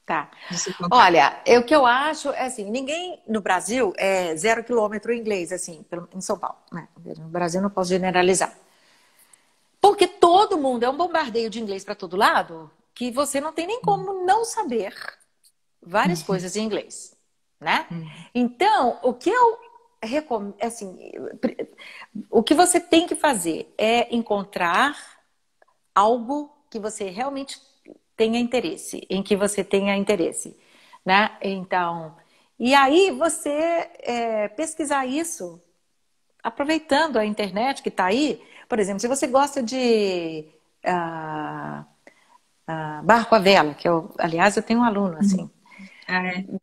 Tá. Do seu contato. Olha, o que eu acho é assim, ninguém no Brasil é 0 quilômetro em inglês, assim, em São Paulo, né? No Brasil não posso generalizar. Porque todo mundo é um bombardeio de inglês para todo lado, que você não tem nem como não saber várias coisas em inglês, né? Então, o que eu recomendo, assim, o que você tem que fazer é encontrar algo que você realmente tenha interesse, em que você tenha interesse, né? Então, e aí você pesquisar isso, aproveitando a internet que está aí. Por exemplo, se você gosta de barco à vela, que eu, aliás, eu tenho um aluno assim,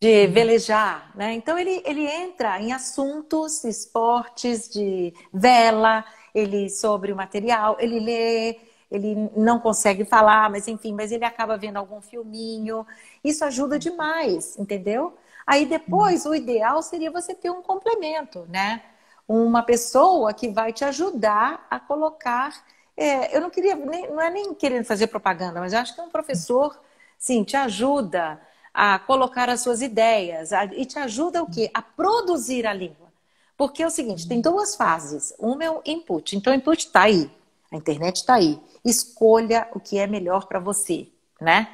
de velejar, né? Então ele entra em assuntos, esportes de vela, ele sobre o material, ele lê, ele não consegue falar, mas enfim, mas ele acaba vendo algum filminho. Isso ajuda demais, entendeu? Aí depois o ideal seria você ter um complemento, né? Uma pessoa que vai te ajudar a colocar. Eu não queria, não é nem querendo fazer propaganda, mas eu acho que um professor, sim, te ajuda a colocar as suas ideias e te ajuda o quê? A produzir a língua. Porque é o seguinte, tem duas fases. Uma é o input. Então, o input está aí. A internet está aí. Escolha o que é melhor para você, né?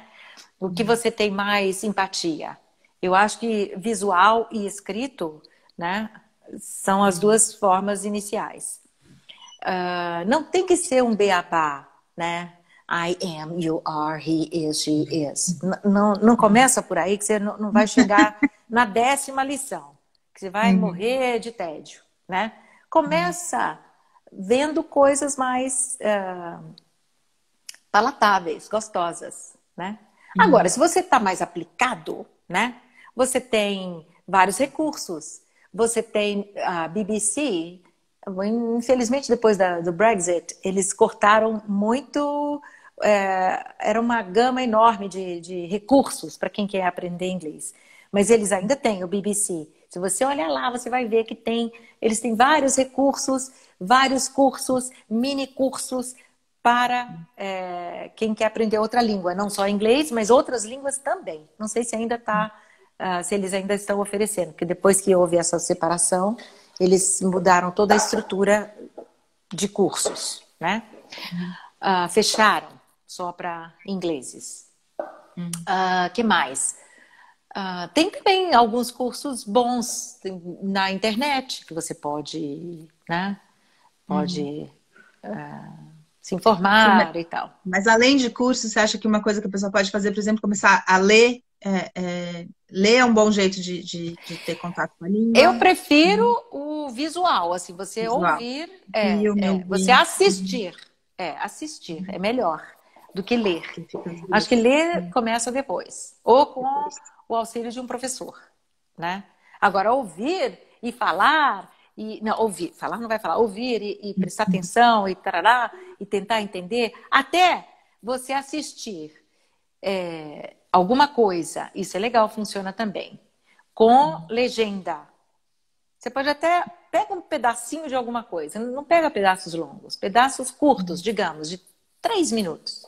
O que você tem mais empatia. Eu acho que visual e escrito, né, são as duas formas iniciais. Não tem que ser um beabá, né? I am, you are, he is, she is. Não começa por aí que você não vai chegar na 10ª lição, que você vai morrer de tédio, né? Começa vendo coisas mais palatáveis, gostosas, né? Agora, se você está mais aplicado, né? Você tem vários recursos. Você tem a BBC. Infelizmente, depois do Brexit, eles cortaram muito. Era uma gama enorme de recursos para quem quer aprender inglês. Mas eles ainda têm o BBC. Se você olhar lá, você vai ver que eles têm vários recursos, vários cursos, mini cursos para quem quer aprender outra língua. Não só inglês, mas outras línguas também. Não sei se ainda se eles ainda estão oferecendo, porque depois que houve essa separação, eles mudaram toda a estrutura de cursos, né? Fecharam só para ingleses. Que mais? Tem também alguns cursos bons na internet que você pode, né? Pode se informar e tal. Mas além de cursos, você acha que uma coisa que a pessoa pode fazer, por exemplo, começar a ler? Ler é um bom jeito de ter contato com a língua? Eu prefiro o visual, assim, você ouvir, você assistir. Assistir é melhor do que ler. Acho que ler começa depois, ou com o auxílio de um professor, né? Agora, ouvir e falar, falar não vai falar, ouvir e prestar atenção e tarará, e tentar entender, até você assistir alguma coisa, isso é legal, funciona também. Com legenda. Você pode até pega um pedacinho de alguma coisa, não pega pedaços longos, pedaços curtos, digamos, de 3 minutos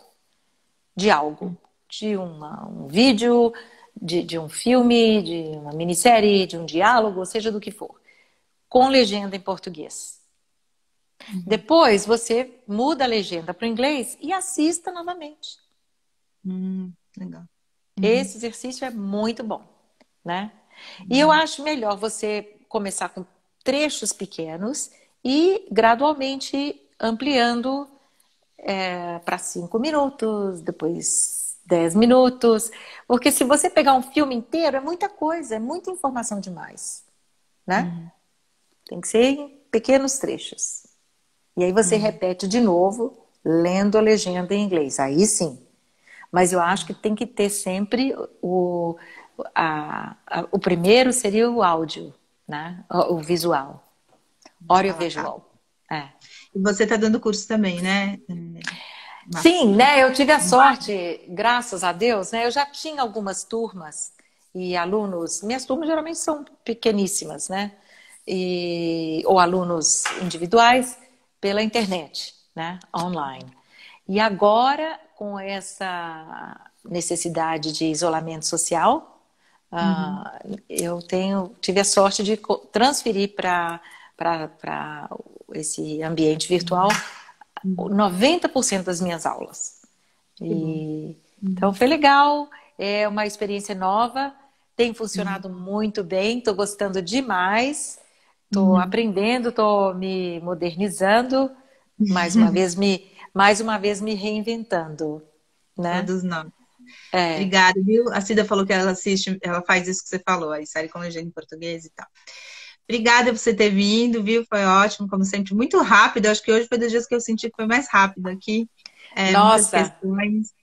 de algo, de um vídeo, de um filme, de uma minissérie, de um diálogo, seja do que for, com legenda em português. Depois você muda a legenda para o inglês e assista novamente. Legal. Esse exercício é muito bom, né? E eu acho melhor você começar com trechos pequenos e gradualmente ampliando para 5 minutos, depois 10 minutos. Porque se você pegar um filme inteiro, é muita coisa, é muita informação demais, né? Tem que ser em pequenos trechos. E aí você repete de novo, lendo a legenda em inglês. Aí sim. Mas eu acho que tem que ter sempre o primeiro seria o áudio, né? O visual. Audiovisual. E você está dando curso também, né, Márcia? Sim, né? Eu tive a sorte, graças a Deus, né? Eu já tinha algumas turmas e alunos. Minhas turmas geralmente são pequeníssimas, né? Ou alunos individuais pela internet, né? Online. E agora, com essa necessidade de isolamento social, Uhum. eu tive a sorte de transferir para esse ambiente virtual Uhum. 90% das minhas aulas. Que bom. Então Uhum. foi legal, é uma experiência nova, tem Uhum. funcionado muito bem, estou gostando demais, estou Uhum. aprendendo, estou me modernizando, mais uma vez me reinventando, né? Todos nós. É. Obrigada, viu? A Cida falou que ela assiste, ela faz isso que você falou, aí série com legenda em português e tal. Obrigada por você ter vindo, viu? Foi ótimo, como sempre, muito rápido. Acho que hoje foi dos dias que eu senti que foi mais rápido aqui. Muitas Nossa, questões.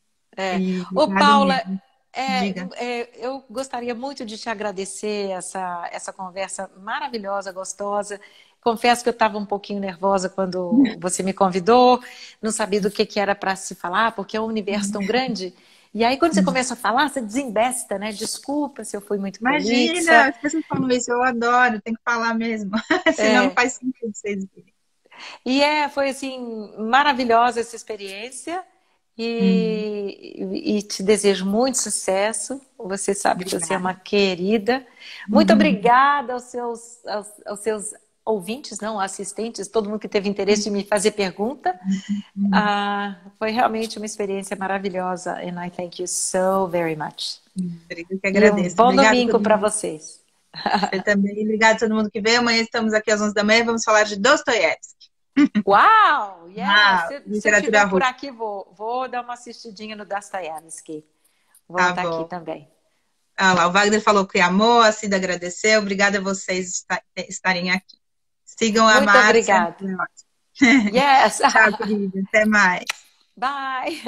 E ô obrigada Paula, mesmo. Diga. eu gostaria muito de te agradecer essa conversa maravilhosa, gostosa. Confesso que eu estava um pouquinho nervosa quando você me convidou, não sabia do que era para se falar, porque é um universo tão grande. E aí, quando você começa a falar, você desembesta, né? Desculpa se eu fui muito prolixa. Imagina, as pessoas falam isso, eu adoro, tem que falar mesmo. Senão não É, faz sentido vocês virem. foi assim, maravilhosa essa experiência. Uhum. E te desejo muito sucesso. Você sabe que você é uma Obrigada. querida. Muito obrigada aos seus ouvintes, não, assistentes, todo mundo que teve interesse em me fazer pergunta. Foi realmente uma experiência maravilhosa. And I thank you so very much. Eu que E um agradeço. bom Obrigada a domingo todo para mundo. vocês. Você também. Obrigada a todo mundo que veio. Amanhã estamos aqui às 11 da manhã. Vamos falar de Dostoiévski. Uau! Yes! Ah, Se eu literatura estiver por russa. aqui, vou dar uma assistidinha no Dostoiévski. Vou Tá estar aqui bom. também. Ah lá, o Wagner falou que amou, a Cida agradeceu. Obrigada a vocês estarem aqui. Sigam a Muito Márcia. obrigada. Yes! Tchau, querida. Até mais. Bye!